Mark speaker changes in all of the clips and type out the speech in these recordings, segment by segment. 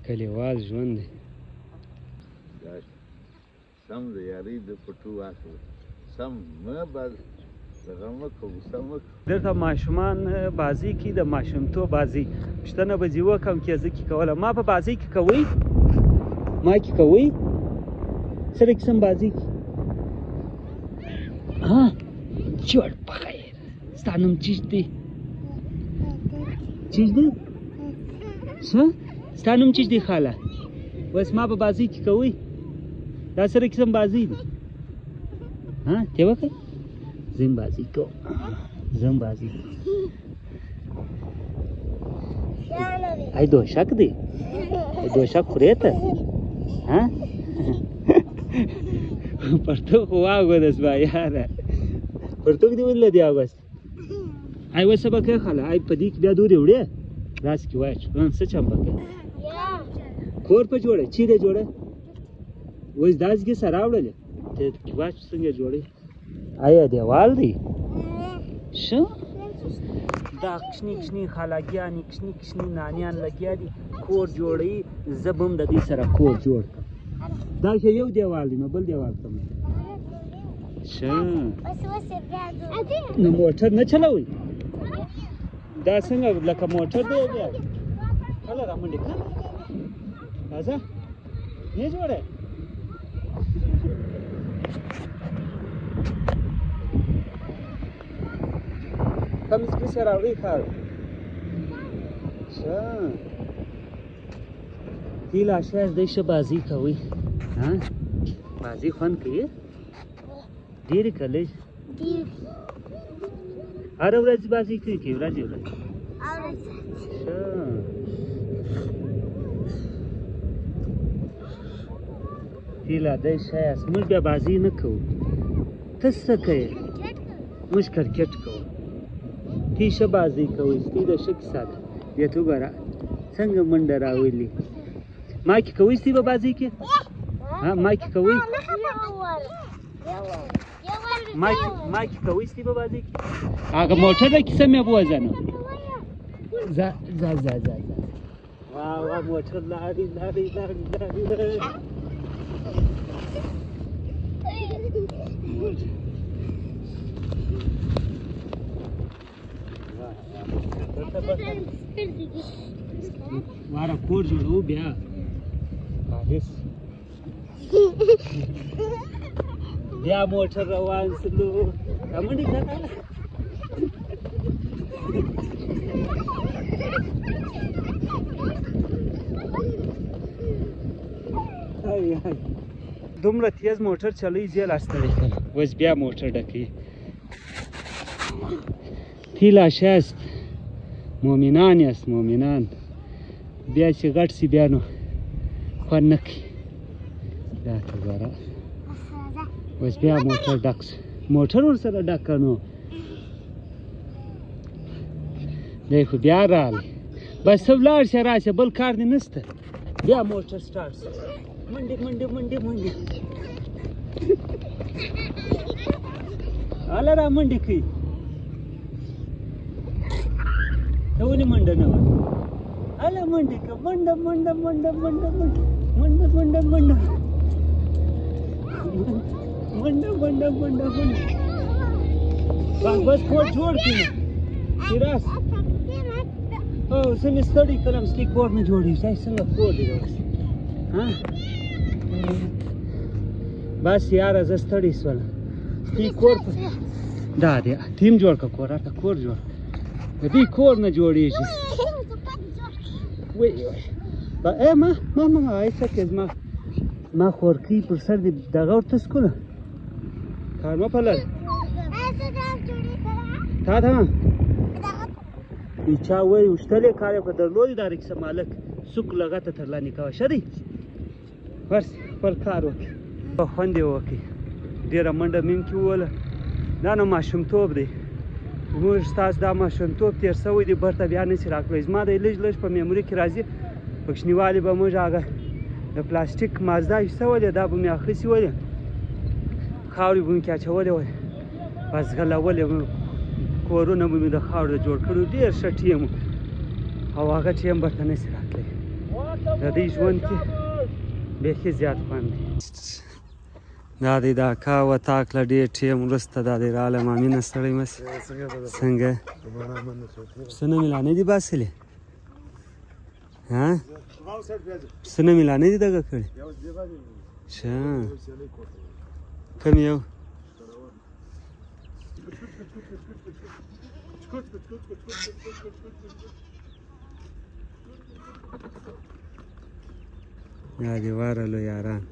Speaker 1: کلیوال ژوند دی.
Speaker 2: سم د یارۍ د پټو واخلو سم مه بس دغه مه کوو سم مه کوو.
Speaker 1: دلته ماشومان بازۍ کوي د ماشومتوب بازۍ. پوښتنه به دې وکړم چې زه کې کوله. ما په بازۍ کې کوئ؟ ما کې کوئ؟ سره قسم بازۍ کې ها جوړ بخیر. ستا نوم چیش دی؟ چیش دی؟ څه؟ ستا نوم چیش دی خاله؟ بس ما په بازۍ کې کوئ؟ دا سره قسم بازۍ دی ها ته وکړه زم بازۍ کوم زم بازۍ ای دوشک دی ای دوشک خورې ته ها پرتوګ خو واګودس با یاره پرتوګ دې ولې دی اګوست ای وسه به کې خاله ای په دې کې بیا دورې وړې راس کې واچ څه چم پکې کور په جوړه چی دې جوړه وز داس کې سره راوړل ته واچ څنګه جوړې آیا دیوال دی شو دا کشنی کشنی خالاګیانی کشنی کشنی نانیان لګیا دي کور جوړي زبم د دې سره کور جوړ دا چې یو دیوال دی نو بل دیوال کوم شو نو موټر نه چلاوي دا څنګه لکه موټر دی بیا هله را منډه کړه راځه نه جوړه کم سپی سره راوړي کار ښه هیله شاید دی ښه بازۍ کوي ها بازۍ خوند کوي ډېرې که لږ هره ورځ بازۍ کوي که ورځې ورځ ښه هیله دی ښه یاست موږ بیا بازۍ نه کوو ته څه کوې موږ کرکټ کوو تی ښه بازۍ کوئ ستی د ښه کیسه ده بیا ته وګوره څنګه منډه راولي ما کې کوئ ستی به بازۍ کې ما کې کوئ ما کې کوئ ستی به بازۍ کې هغه موټر د کیسه مې بوځه نو ځه ځه ځه ځه واه موټر لاړې لاړې لاړې لاړې واره کور جوړو بیا خالص بیا موټر روان سلو منډې کړه دومره تیز موټر چلوي زه لا ستړی کړم اوس بیا موټر ډکوي هیله شاست مؤمنان یاست مؤمنان بیا چې غټ سي بیا نو خوند نه کوي دا ته ګوره اوس بیا موټر ډک سو موټر ورسره ډک که نو دی خو بیا راغلی بس ته ولاړ شه راشه بل کار دې نشته بیا موټر سټارټ سو منډې منډې منډې منډې هله را منډې کوي ته ولې منډه نه وه هله منډې که منډه منډه منډه منډه منډه منډه منډه منډه منډه منډه منډه منډه بس کور جوړ کړي نو چې راس او زه مې ستړی کړم ستی کور نه جوړېږي دا څنګه کور دی اوس بس یاره زه ستړی شولم ستی کور دا دی تیم جوړ که کور راته کور جوړ د دې کور نه جوړېږي ما ایسه که ما خورکۍ پر سر دې دغه ورته سکوله کار مه پلر تا ته چا وایي وشتلی کار یې په درلودې دا رکسه مالک سوک لغته ترلانې کوه ښه دی ورسې خپل کار وکړي خوند یې وکړي ډېره منډه مې کې ووله دا نو ماشومتوب دی موږ ستاسو دا ماشومتوب تېر شوی دی برته بیا نشي راکړی زما دی لږ لږ په میموري کې راځي په کوچنیوالي به موږ هغه د پلاستیک مازدا ایستولې دا به مې اخیستې ولې خاورې به مې کې اچولې ولې بس غلولې کورونه به مې د خاورو جوړ کړي ډېر ښه ټیم او هغه ټیم برته نشي راتلی د دې ژوند کې بیخي زیات خوند دی. دا دی د اکا وطاق له ډېر ټیم وروسته دا دی راغلم. امینه ستړی مه سې. څنګه پسونه مې لا نه دي باسلې؟ ها پسونه مې لا نه دي دغه کړي؟ ښه کوم یو؟ دا دې وارلو یاران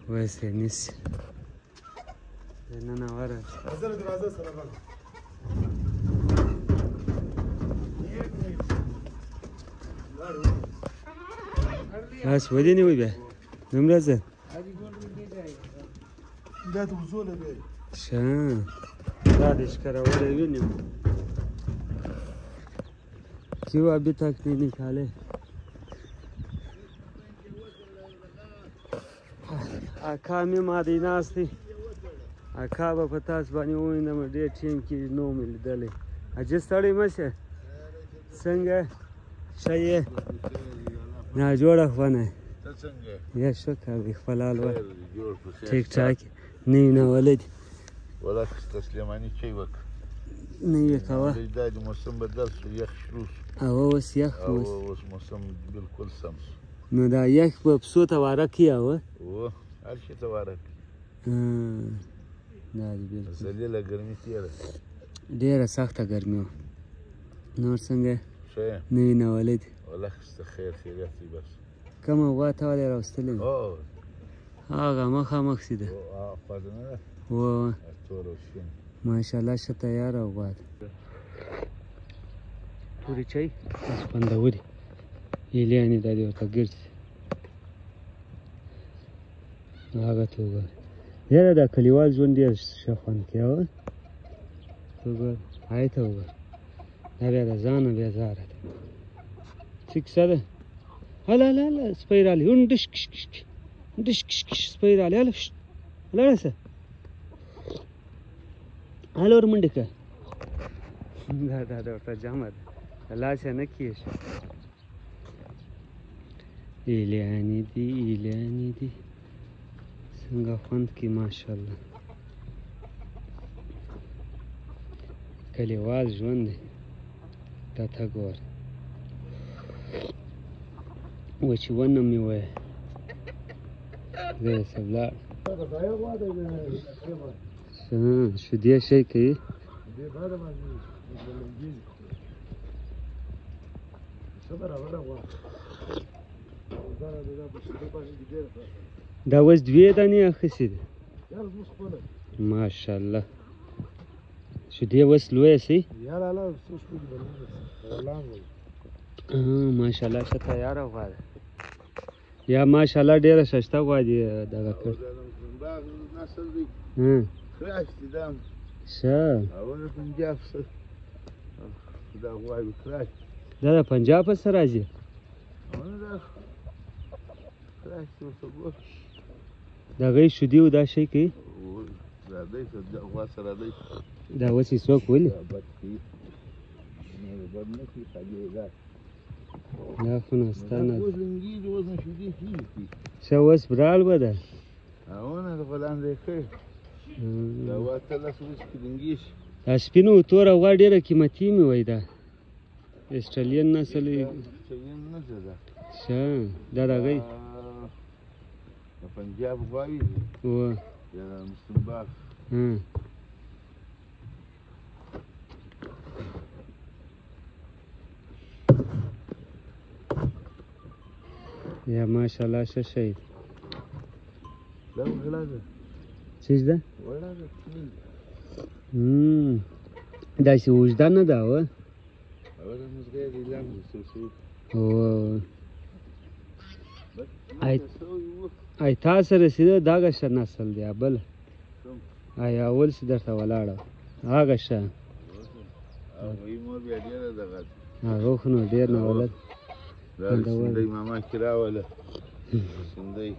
Speaker 1: ویسې نیسي دننه ورل بس ودینې بیا دومره زه ښه دا دې ښکرولی وینم کیوں ابھی تک نہیں نکالے؟ اکا مې ما دی ناست دی اکا به په تاسو باندې ووینم ډېر ټیم کې نو مې لیدلی. اجي ستړی مه شې څنګه ښه یې ناجوړه خونه یا شکر دی خپل حال وایه ټیک ټاک نوي ناولی دي
Speaker 2: والله سلیماني چای وکړه
Speaker 1: نه یې کوه
Speaker 2: دا د موسم بدل شو یخ شروع شو
Speaker 1: اوس یخ
Speaker 2: اوس موسم بالکل سم شو
Speaker 1: نو دا یخ به پسو ته واره کړي اوه
Speaker 2: هر شي ته واره کړي
Speaker 1: دا دې بلکل
Speaker 2: ذلیله ګرمي تېره
Speaker 1: ډېره سخته ګرمي وه. نور څنګه
Speaker 2: ښه یم
Speaker 1: نوي ناولې دي
Speaker 2: والله ښه خیر خیریت دی بس
Speaker 1: کومه غوا ته ولې راوستلې هغه مخامخ سي ده
Speaker 2: خوږه نه ده
Speaker 1: وه
Speaker 2: تور او شین
Speaker 1: ماشاءالله ښه تیاره غوا ده. تورې چای داسې خوندورې هیلیانې دا دې ورته ګرځي هغه ته وګوره یاره دا کلیوال ژوند ډېر ښه خوند کوي هغه ته وګوره هغې ته وګوره دا بیا د ځانه بېزاره ده څه کیسه ده هله هله هله سپی راغلی ډش کش کش ډش کش کش سپی راغلی هله لاړه شه هله ور منډې کړه دا ورته جمع ده د لاس یې نه کېږي هیلیانې دي هیلیانې دي څنګه خوند کوي ماشاءالله کلیوال ژوند دی دا ته ګوره وچې ونه مې ویه زه یې ولاړ شیدې شی کوي دا اوس دوې دانې اخیستې دي ماشاءالله شیدې اوس لویه سي ماشاءالله ښه تیاره غوا ده یا ماشاءالله ډېره ښایسته غوا دي دغه کړ ښه دا د پنجاب پسې راځي د هغې شیدې او دا شی کوي دا اوس یې څوک ولي دا خو نستانه ښه اوس برال به ده دا سپینه و توره غوا ډېره قیمتي مې وایي دا اسټرالین نسل ښه دا د هغې
Speaker 2: د پنجاب غواوې دي یا د مسلم باغ
Speaker 1: یا ماشاءالله ښه شی دی
Speaker 2: دا وړه ده
Speaker 1: څه ده
Speaker 2: وړه ده
Speaker 1: داسې اوږده نه ده اوه
Speaker 2: اوله مزغی دی لنډ
Speaker 1: ای تا سره رسېده دغه ښه نسل دی بله ای اول چې درته ولاړه هغه ښه
Speaker 2: هغوی مور بیا ډېره دغه
Speaker 1: هغه خو نو ډېر ناولد
Speaker 2: دا سیندۍ ماما کې راوله سیندۍ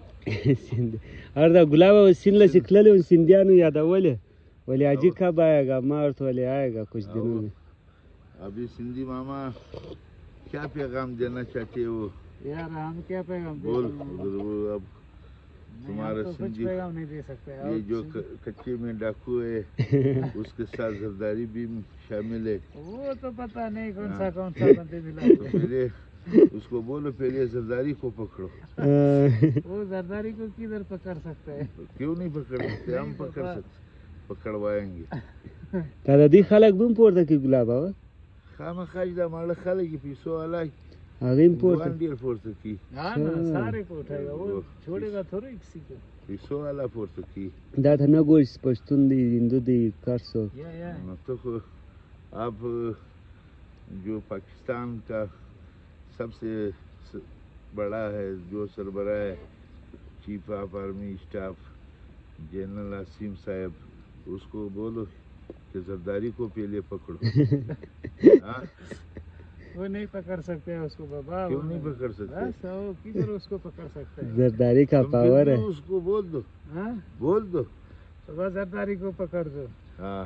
Speaker 1: هر دا गुलाब سیند له چې تللی وم سیندیانو یادولې ولی حاجی کب آئے میں اور تو لے آئے گا کچھ دنوں میں
Speaker 2: ابھی سندھی ماما کیا پیغام دینا چاہتے ہو
Speaker 1: यार हम क्या पैगाम दे
Speaker 2: बोल
Speaker 1: सकते
Speaker 2: अब तुम्हारा
Speaker 1: तो कुछ
Speaker 2: संजीव
Speaker 1: पैगाम नहीं दे सकते
Speaker 2: ये जो कच्चे में डाकू है उसके साथ जरदारी भी शामिल है।
Speaker 1: वो तो पता नहीं कौन सा बंदे मिला
Speaker 2: तो पहले उसको बोलो पहले जरदारी को पकड़ो।
Speaker 1: वो जरदारी को किधर पकड़ सकते हैं?
Speaker 2: क्यों नहीं पकड़ सकते? हम पकड़ सकते, पकड़वाएंगे।
Speaker 1: तारा दी खलक बुम पोर्ता की गुलाब आवा
Speaker 2: खामा खाजदा माला खलक की पिसो वाला
Speaker 1: आगे पोर्ता
Speaker 2: डियर फोर्स की
Speaker 1: हां ना सारे को उठाएगा वो छोड़ेगा थोड़ी किसी को
Speaker 2: पिसो वाला फोर्स की
Speaker 1: दा था ना गोश पश्तून दी हिंदू दी करसो या
Speaker 2: तो अब जो पाकिस्तान का सबसे बड़ा है जो सरबराह है chief of army staff general Asim साहब उसको बोलो कि जरदारी को पहले पकड़ो। वो
Speaker 1: नहीं पकड़ सकते हैं उसको बाबा।
Speaker 2: क्यों नहीं पकड़ सकते?
Speaker 1: किधर उसको पकड़ सकते हैं? जरदारी का पावर है।
Speaker 2: उसको बोल दो। बोल दो
Speaker 1: तो जरदारी को पकड़ दो।
Speaker 2: हाँ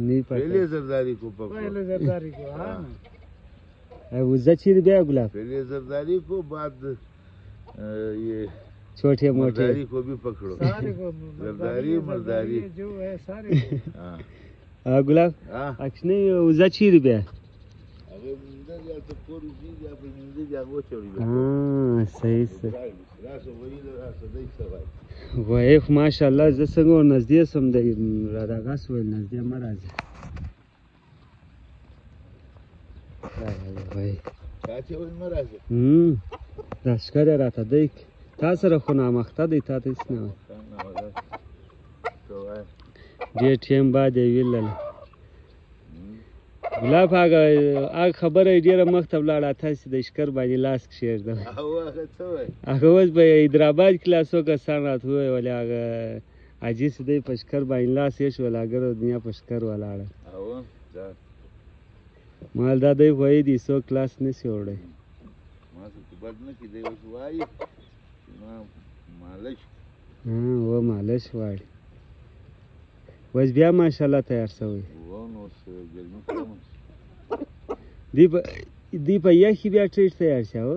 Speaker 1: नहीं
Speaker 2: पहले जरदारी को पकड़ो।
Speaker 1: पहले जरदारी को। हाँ वो जचीर बे गुलाब
Speaker 2: पहले जरदारी को बाद ये
Speaker 1: छोटे मोटे
Speaker 2: मर्दारी को भी पकड़ो।
Speaker 1: सारे को
Speaker 2: जरदारी मर्दारी
Speaker 1: जो है सारे हाँ गुलाब अक्सने जचीर बे हाँ सही से वही माशाल्लाह जैसे वो नजदीक समझे राधा घास वो नजदीक महाराज भाई लश्कर रहा था देख था सर खुना मख्ता देता था इसने डेट टाइम बाद विल्ल गुलाब आग खबर है डेरा मख्तब लाड़ा था दशकर बानी लास्ट शेर दा आगवज भाई हैदराबाद क्लासों का सानात हुए वाले आग आजी से दे पशकर बानी लास्ट शेष वाला अगर दुनिया पशकर वाला आड़ा माल दादे वही दी सो क्लास ने से ओड़े हाँ वो मालिश वाड़ वज बिया माशाल्लाह तैयार सवई दीप यखी बिया ट्रीट तैयार छा हो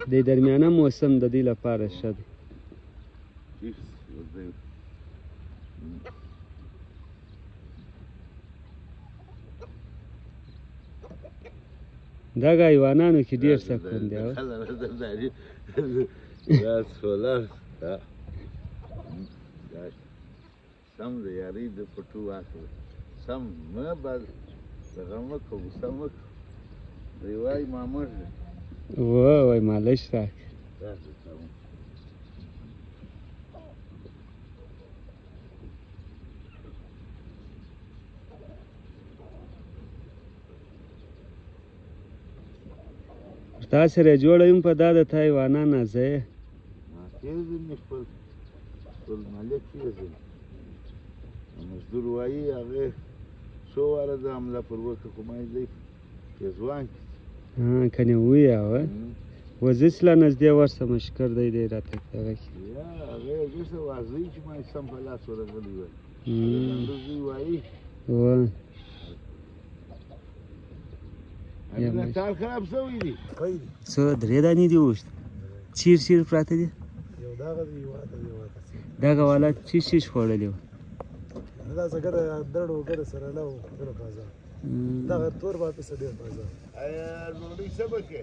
Speaker 1: दे दरमियाना मौसम द दिल पार शद दगा इवानानु की डेढ़ सकून दे
Speaker 2: Some they are read for 2 hours. Some but the Ramak of Samak. They were my mother.
Speaker 1: Whoa, my lishak.
Speaker 2: That's the sound.
Speaker 1: تاسو ر جوړیم په داده تای وانا نه زه
Speaker 2: ما تیز نه خپل مالک تیز مزدور وایي هغه شو واره د عمله پر وکه کومای دی ځوان
Speaker 1: ها کنه ویا و وزسلا نزدې ورسه مشکر دی دی راته هغه
Speaker 2: یا هغه جسه وازی چې ما سم په لاس ورغلی و نو وایي
Speaker 1: و
Speaker 2: انا تعال خراب سوي دي
Speaker 1: سو درې دانی دی وشت چیر پراته دي
Speaker 2: یو داغه دی واته
Speaker 1: داغه والا چیش خوړلې
Speaker 2: دا څنګه درډو وګړه سره لاو غره فازا دا تور با په سده فازا ایا نوړي سبکه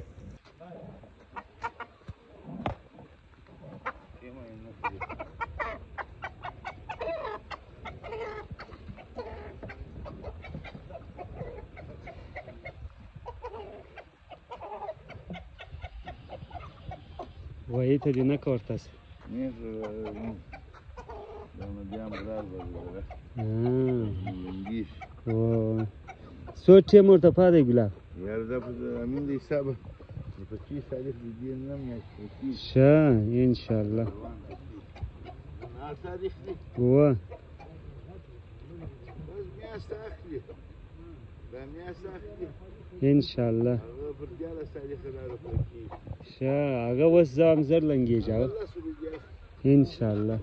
Speaker 1: وای ته دې نه کوړتاس
Speaker 2: نه دا نو بیا مراد وګوره
Speaker 1: او سو ټیم ورته پاتې ګلا
Speaker 2: یار دا په امین دې حساب په 25 تاریخ دې نه مې
Speaker 1: شه ان شاء الله
Speaker 2: نه تاریخ دې
Speaker 1: و
Speaker 2: بس بیا استاخلي دا مې استاخلي
Speaker 1: ان شاء الله
Speaker 2: هغه پر دیاله تاریخ راځي
Speaker 1: شه هغه وس زام زر لنګیږي ان شاء الله